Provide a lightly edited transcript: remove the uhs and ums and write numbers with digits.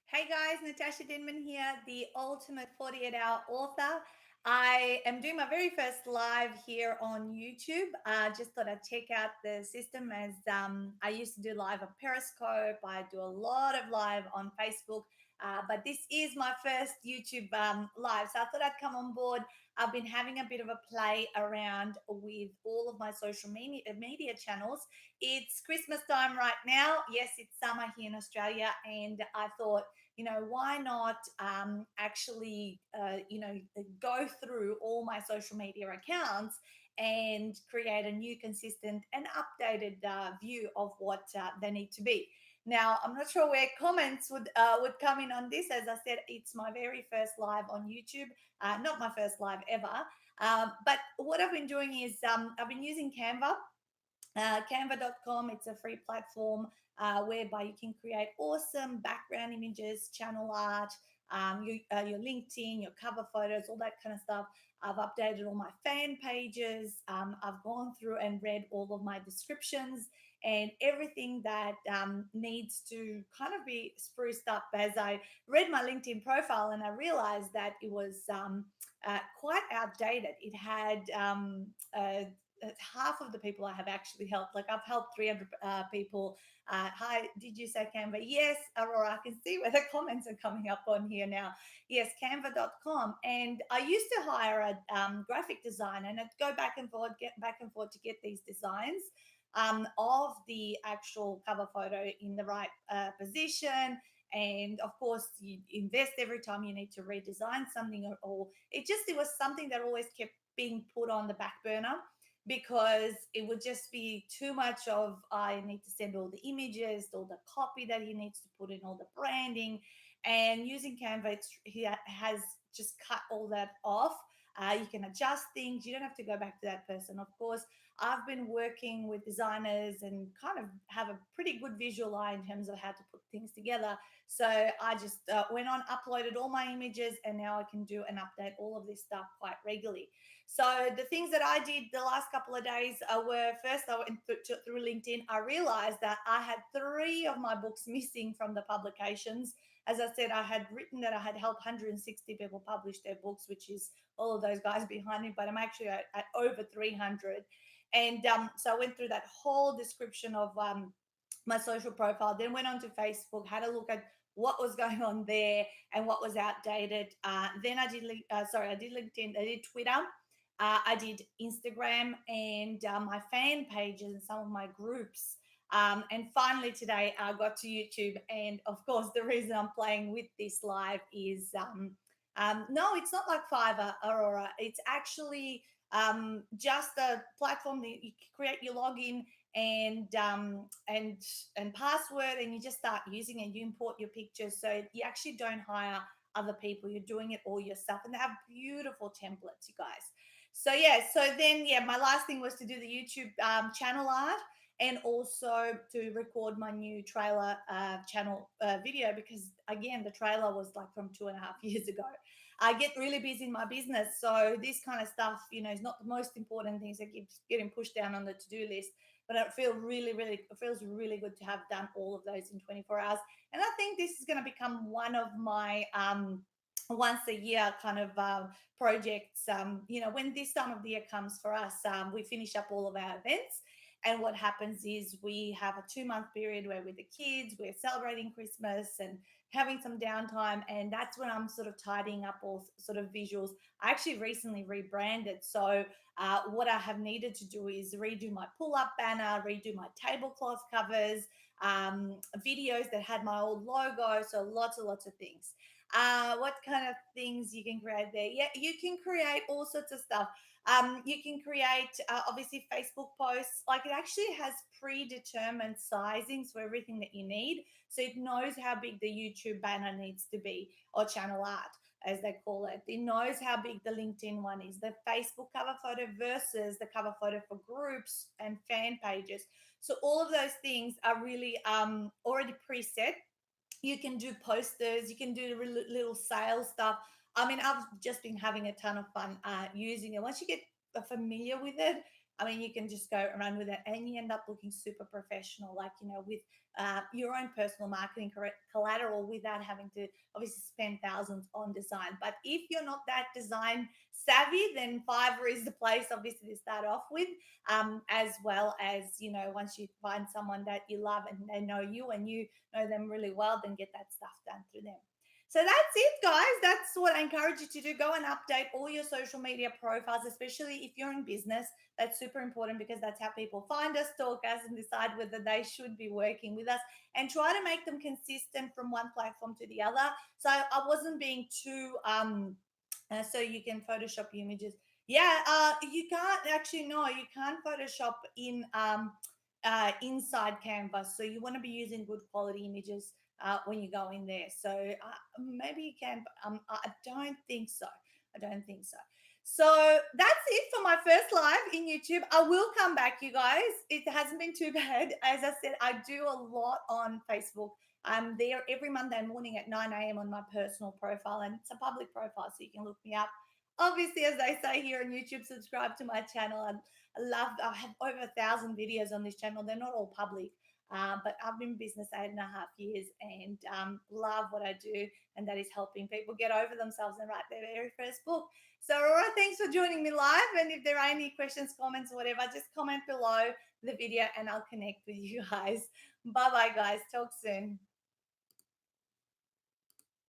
Hey guys, Natasha Denman here, the ultimate 48-hour author. I am doing my very first live here on YouTube. I just thought I'd check out the system as I used to do live on Periscope. I do a lot of live on Facebook, but this is my first YouTube live. So I thought I'd come on board. I've been having a bit of a play around with all of my social media channels. It's Christmas time right now. Yes, it's summer here in Australia, and I thought, why not actually, go through all my social media accounts and create a new, consistent, and updated view of what they need to be. Now, I'm not sure where comments would come in on this. As I said, it's my very first live on YouTube, not my first live ever. But what I've been doing is I've been using Canva. Canva.com, it's a free platform whereby you can create awesome background images, channel art, your LinkedIn, your cover photos, all that kind of stuff. I've updated all my fan pages. I've gone through and read all of my descriptions and everything that needs to kind of be spruced up. As I read my LinkedIn profile, and I realized that it was quite outdated. It had half of the people I have actually helped. Like I've helped 300 people. Hi, did you say Canva? Yes, Aurora, I can see where the comments are coming up on here now. Yes, canva.com. And I used to hire a graphic designer and I'd go back and forth, get back and forth to get these designs of the actual cover photo in the right position. And of course, you invest every time you need to redesign something, or it was something that always kept being put on the back burner because it would just be too much of I need to send all the images, all the copy that he needs to put in, all the branding. And using Canva, he has just cut all that off. You can adjust things. You don't have to go back to that person. Of course, I've been working with designers and kind of have a pretty good visual eye in terms of how to put things together. So I just went on, uploaded all my images, and now I can do and update all of this stuff quite regularly. So the things that I did the last couple of days were first I went through LinkedIn. I realized that I had three of my books missing from the publications. As I said, I had written that I had helped 160 people publish their books, which is all of those guys behind me, but I'm actually at over 300. And so I went through that whole description of my social profile, then went on to Facebook, had a look at what was going on there and what was outdated. Then I did LinkedIn, I did Twitter, I did Instagram and my fan pages and some of my groups. And finally, today I got to YouTube. And of course, the reason I'm playing with this live is no, it's not like Fiverr, Aurora. It's actually just a platform that you create your login and password, and you just start using it. You import your pictures, so you actually don't hire other people. You're doing it all yourself, and they have beautiful templates, you guys. So yeah, my last thing was to do the YouTube channel art and also to record my new trailer channel video because again the trailer was like from 2.5 years ago. I get really busy in my business, so this kind of stuff, is not the most important things that keeps getting pushed down on the to-do list. But it feels really good to have done all of those in 24 hours. And I think this is going to become one of my once a year kind of projects. When this time of the year comes for us, we finish up all of our events. And what happens is we have a 2 month period where with the kids, we're celebrating Christmas and having some downtime. And that's when I'm sort of tidying up all sort of visuals. I actually recently rebranded. So what I have needed to do is redo my pull-up banner, redo my tablecloth covers, videos that had my old logo. So lots and lots of things. What kind of things you can create there? Yeah, you can create all sorts of stuff. You can create obviously Facebook posts. Like it actually has predetermined sizings for everything that you need, so it knows how big the YouTube banner needs to be, or channel art as they call it. It knows how big the LinkedIn one is, the Facebook cover photo versus the cover photo for groups and fan pages. So all of those things are really already preset. You can do posters, you can do little sales stuff. I mean, I've just been having a ton of fun using it. Once you get familiar with it, I mean, you can just go around with it and you end up looking super professional, like, with your own personal marketing collateral without having to obviously spend thousands on design. But if you're not that design savvy, then Fiverr is the place, obviously, to start off with. As well as, once you find someone that you love and they know you and you know them really well, then get that stuff done through them. So that's it, guys. That's what I encourage you to do. Go and update all your social media profiles, especially if you're in business. That's super important because that's how people find us, talk us, and decide whether they should be working with us, and try to make them consistent from one platform to the other. So I wasn't being too so you can Photoshop images. Yeah, you can't actually, no, you can't Photoshop in inside Canvas. So you want to be using good quality images when you go in there. So maybe you can, but I don't think so. I don't think so. So that's it for my first live in YouTube. I will come back, you guys. It hasn't been too bad. As I said, I do a lot on Facebook. I'm there every Monday morning at 9 a.m. on my personal profile, and it's a public profile, so you can look me up. Obviously, as they say here on YouTube, subscribe to my channel. I have over 1,000 videos on this channel. They're not all public, but I've been in business 8.5 years and love what I do, and that is helping people get over themselves and write their very first book. So, Aurora, thanks for joining me live. And if there are any questions, comments, or whatever, just comment below the video and I'll connect with you guys. Bye bye, guys. Talk soon.